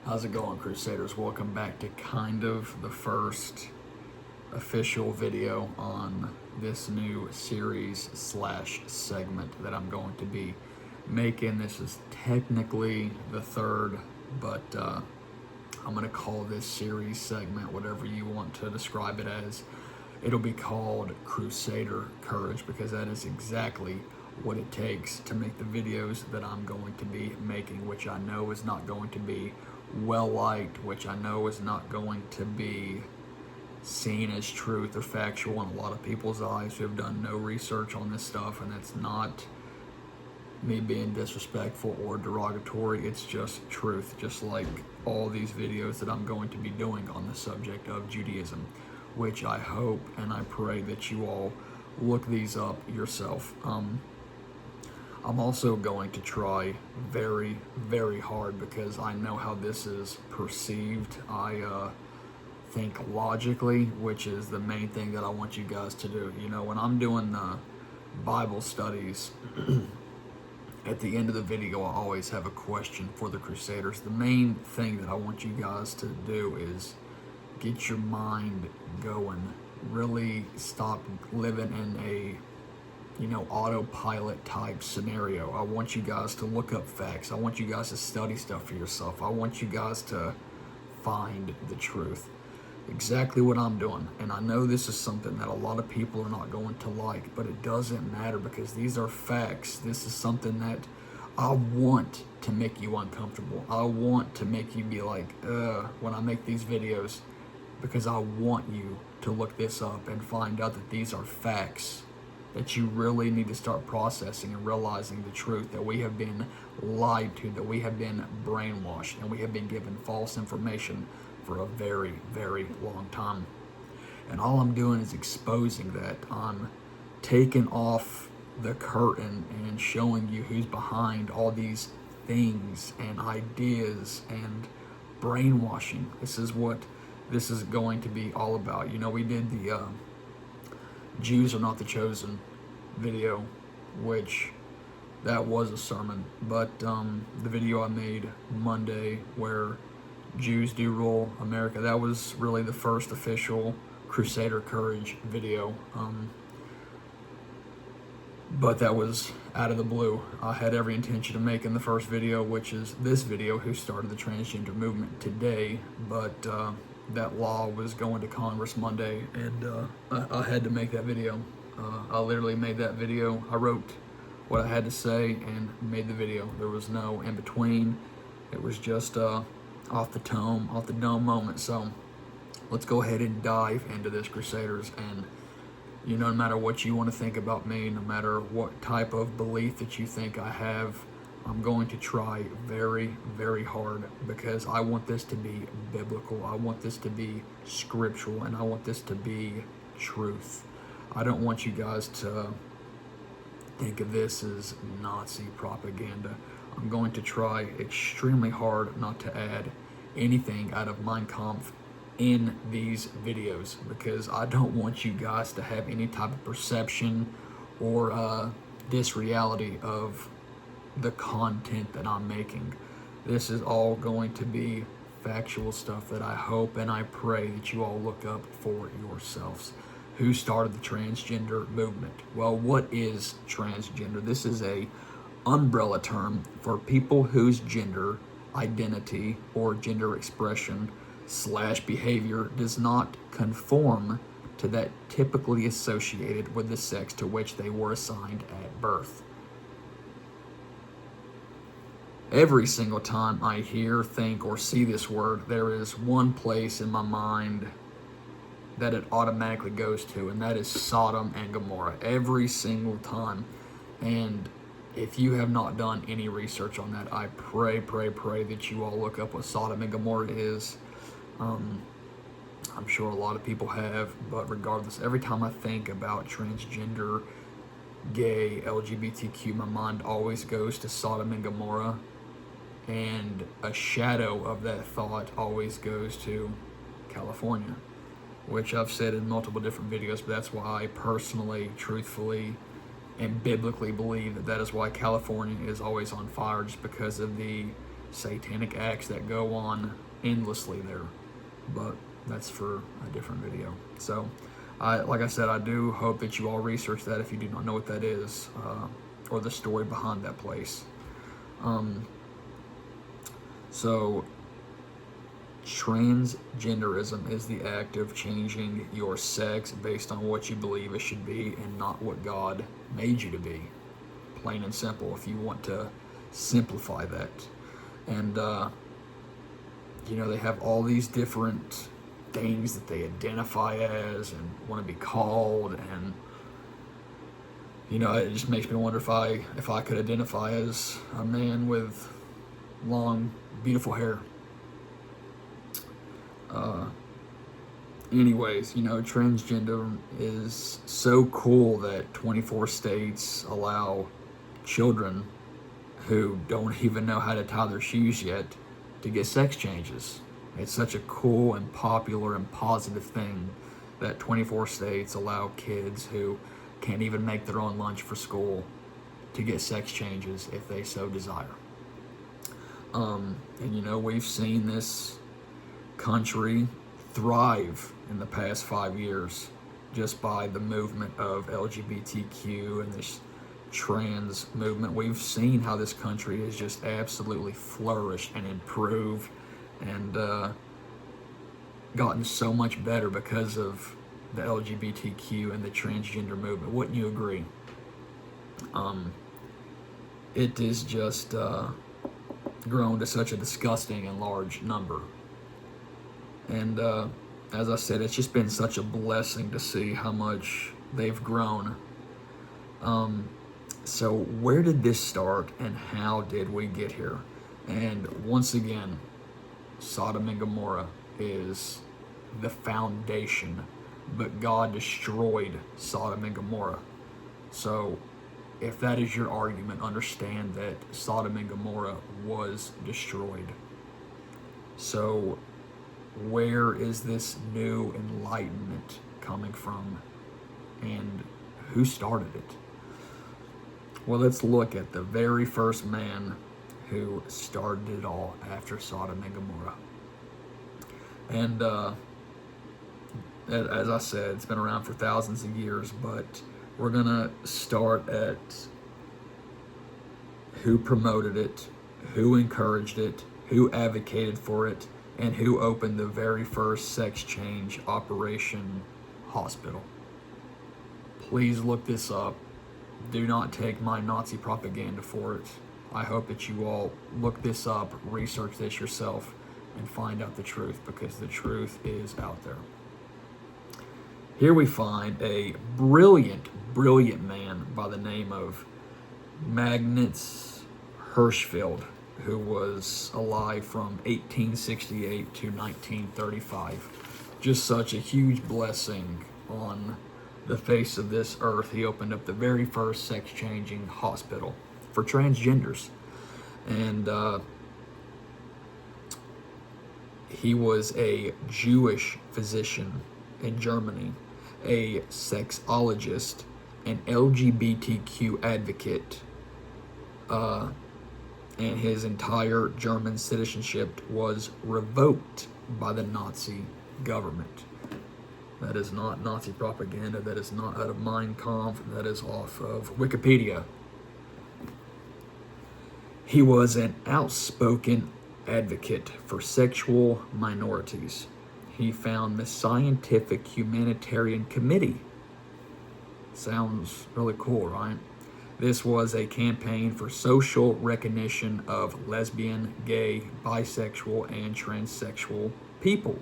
How's it going, Crusaders? Welcome back to kind of the first official video on this new series slash segment that I'm going to be making. This is technically the third, but I'm going to call this series segment whatever you want to describe it as. It'll be called Crusader Courage because that is exactly what it takes to make the videos that I'm going to be making, which I know is not going to be well liked, which I know is not going to be seen as truth or factual in a lot of people's eyes who have done no research on this stuff. And it's not me being disrespectful or derogatory, it's just truth, just like all these videos that I'm going to be doing on the subject of Judaism, which I hope and I pray that you all look these up yourself. I'm also going to try very, very hard because I know how this is perceived. I think logically, which is the main thing that I want you guys to do. You know, when I'm doing the Bible studies, at the end of the video, I always have a question for the Crusaders. The main thing that I want you guys to do is get your mind going. Really stop living in a autopilot type scenario. I want you guys to look up facts. I want you guys to study stuff for yourself. I want you guys to find the truth. Exactly what I'm doing. And I know this is something that a lot of people are not going to like, but it doesn't matter because these are facts. This is something that I want to make you uncomfortable. I want to make you be like, when I make these videos, because I want you to look this up and find out that these are facts that you really need to start processing and realizing the truth, that we have been lied to, that we have been brainwashed, and we have been given false information for a very, very long time. And all I'm doing is exposing that. I'm taking off the curtain and showing you who's behind all these things and ideas and brainwashing. This is what this is going to be all about. You know, we did the Jews are not the chosen video, which that was a sermon, but the video I made Monday where Jews do rule America, that was really the first official Crusader Courage video, but that was out of the blue. I had every intention of making the first video, which is this video, who started the transgender movement today, but that law was going to Congress Monday, and I had to make that video. I literally made that video. I wrote what I had to say and made the video. There was no in between. It was just off the dome moment. So let's go ahead and dive into this, Crusaders. And no matter what you want to think about me, no matter what type of belief that you think I have, I'm going to try very, very hard because I want this to be biblical. I want this to be scriptural, and I want this to be truth. I don't want you guys to think of this as Nazi propaganda. I'm going to try extremely hard not to add anything out of Mein Kampf in these videos because I don't want you guys to have any type of perception or disreality of the content that I'm making. This is all going to be factual stuff that I hope and I pray that you all look up for yourselves. Who started the transgender movement? Well, what is transgender? This is a umbrella term for people whose gender identity or gender expression / behavior does not conform to that typically associated with the sex to which they were assigned at birth. Every single time I hear, think, or see this word, there is one place in my mind that it automatically goes to, and that is Sodom and Gomorrah. Every single time. And if you have not done any research on that, I pray that you all look up what Sodom and Gomorrah is. I'm sure a lot of people have, but regardless, every time I think about transgender, gay, LGBTQ, my mind always goes to Sodom and Gomorrah. And a shadow of that thought always goes to California, which I've said in multiple different videos, but that's why I personally, truthfully, and biblically believe that is why California is always on fire, just because of the satanic acts that go on endlessly there. But that's for a different video. So, like I said, I do hope that you all research that if you do not know what that is, or the story behind that place. So, transgenderism is the act of changing your sex based on what you believe it should be and not what God made you to be. Plain and simple, if you want to simplify that. And, they have all these different things that they identify as and want to be called, and it just makes me wonder if I could identify as a man with long, beautiful hair. Anyways, transgender is so cool that 24 states allow children who don't even know how to tie their shoes yet to get sex changes. It's such a cool and popular and positive thing that 24 states allow kids who can't even make their own lunch for school to get sex changes if they so desire. And we've seen this country thrive in the past 5 years just by the movement of LGBTQ and this trans movement. We've seen how this country has just absolutely flourished and improved and gotten so much better because of the LGBTQ and the transgender movement. Wouldn't you agree? It is just grown to such a disgusting and large number. And as I said, it's just been such a blessing to see how much they've grown. So where did this start and how did we get here? And once again, Sodom and Gomorrah is the foundation, but God destroyed Sodom and Gomorrah. So if that is your argument, understand that Sodom and Gomorrah was destroyed. So where is this new enlightenment coming from, and who started it? Well, let's look at the very first man who started it all after Sodom and Gomorrah. And as I said, it's been around for thousands of years, but we're going to start at who promoted it, who encouraged it, who advocated for it, and who opened the very first sex change operation hospital. Please look this up. Do not take my Nazi propaganda for it. I hope that you all look this up, research this yourself, and find out the truth, because the truth is out there. Here we find a brilliant man by the name of Magnus Hirschfeld, who was alive from 1868 to 1935. Just such a huge blessing on the face of this earth. He opened up the very first sex-changing hospital for transgenders. And he was a Jewish physician in Germany, a sexologist, an LGBTQ advocate, and his entire German citizenship was revoked by the Nazi government. That is not Nazi propaganda. That is not out of Mein Kampf. That is off of Wikipedia. He was an outspoken advocate for sexual minorities. He founded the Scientific Humanitarian Committee. Sounds really cool, right? This was a campaign for social recognition of lesbian, gay, bisexual, and transsexual people,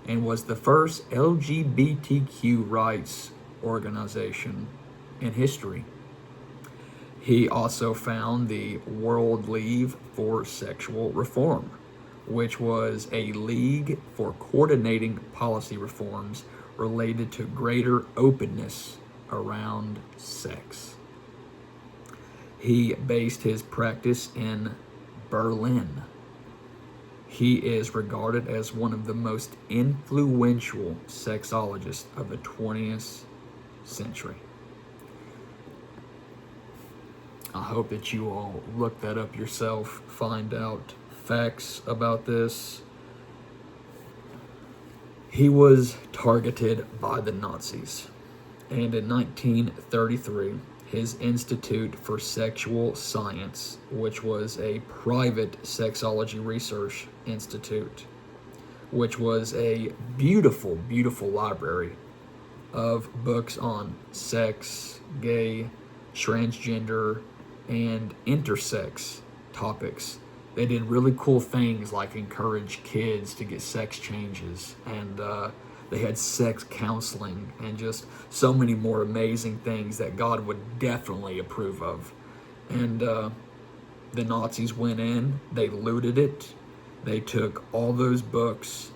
and was the first LGBTQ rights organization in history. He also founded the World League for Sexual Reform, which was a league for coordinating policy reforms related to greater openness around sex. He based his practice in Berlin. He is regarded as one of the most influential sexologists of the 20th century. I hope that you all look that up yourself, find out facts about this. He was targeted by the Nazis, and in 1933, his Institute for Sexual Science, which was a private sexology research institute, which was a beautiful, beautiful library of books on sex, gay, transgender, and intersex topics. They did really cool things like encourage kids to get sex changes, and they had sex counseling and just so many more amazing things that God would definitely approve of. And the Nazis went in, they looted it, they took all those books,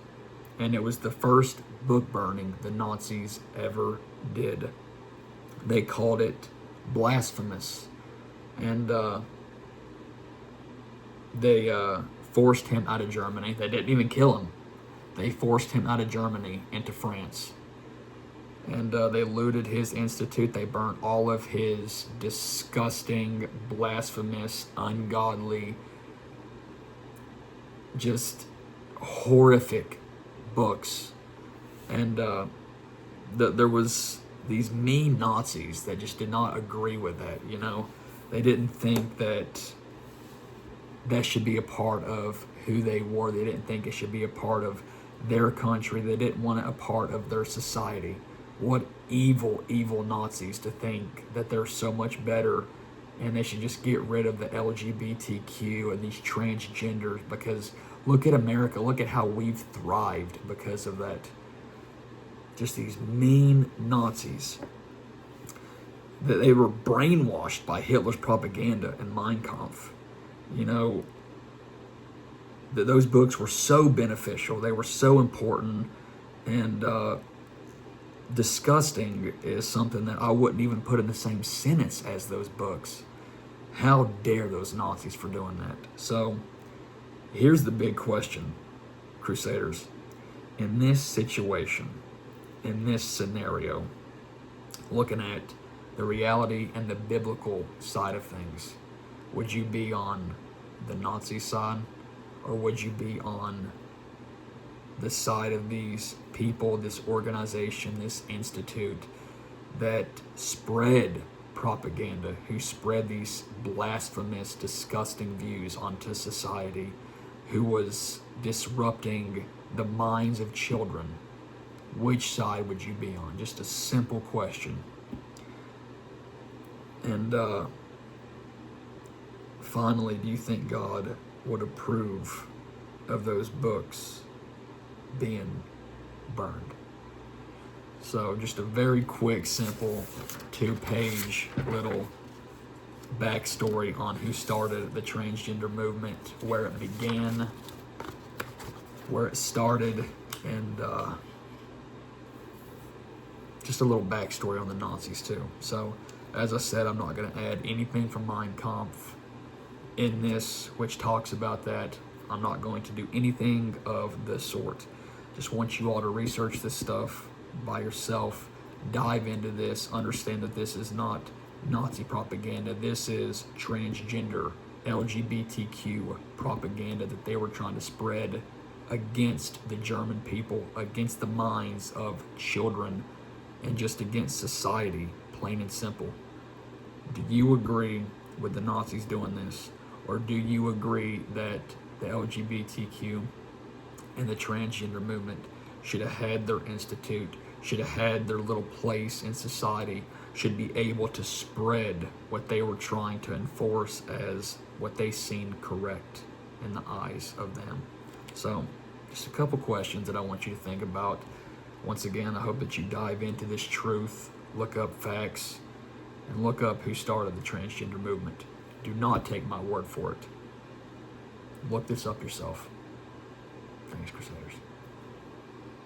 and it was the first book burning the Nazis ever did. They called it blasphemous, and they forced him out of Germany. They didn't even kill him. They forced him out of Germany into France. And they looted his institute. They burnt all of his disgusting, blasphemous, ungodly, just horrific books. And there was these mean Nazis that just did not agree with that, you know. They didn't think that should be a part of who they were. They didn't think it should be a part of their country. They didn't want it a part of their society. What evil, evil Nazis to think that they're so much better and they should just get rid of the LGBTQ and these transgenders, because look at America. Look at how we've thrived because of that. Just these mean Nazis. That they were brainwashed by Hitler's propaganda and Mein Kampf. You know, that those books were so beneficial. They were so important, and disgusting is something that I wouldn't even put in the same sentence as those books. How dare those Nazis for doing that? So here's the big question, Crusaders. In this situation, in this scenario, looking at the reality and the biblical side of things, would you be on the Nazi side, or would you be on the side of these people, this organization, this institute that spread propaganda, who spread these blasphemous, disgusting views onto society, who was disrupting the minds of children? Which side would you be on? Just a simple question. And finally, do you think God would approve of those books being burned? So just a very quick, simple 2-page little backstory on who started the transgender movement, where it began, where it started, and just a little backstory on the Nazis too. So as I said, I'm not going to add anything from Mein Kampf in this, which talks about that. I'm not going to do anything of the sort. Just want you all to research this stuff by yourself, dive into this, understand that this is not Nazi propaganda. This is transgender, LGBTQ propaganda that they were trying to spread against the German people, against the minds of children, and just against society, plain and simple. Do you agree with the Nazis doing this? Or do you agree that the LGBTQ and the transgender movement should have had their institute, should have had their little place in society, should be able to spread what they were trying to enforce as what they seemed correct in the eyes of them? So, just a couple questions that I want you to think about. Once again, I hope that you dive into this truth, look up facts, and look up who started the transgender movement. Do not take my word for it. Look this up yourself. Thanks, Crusaders.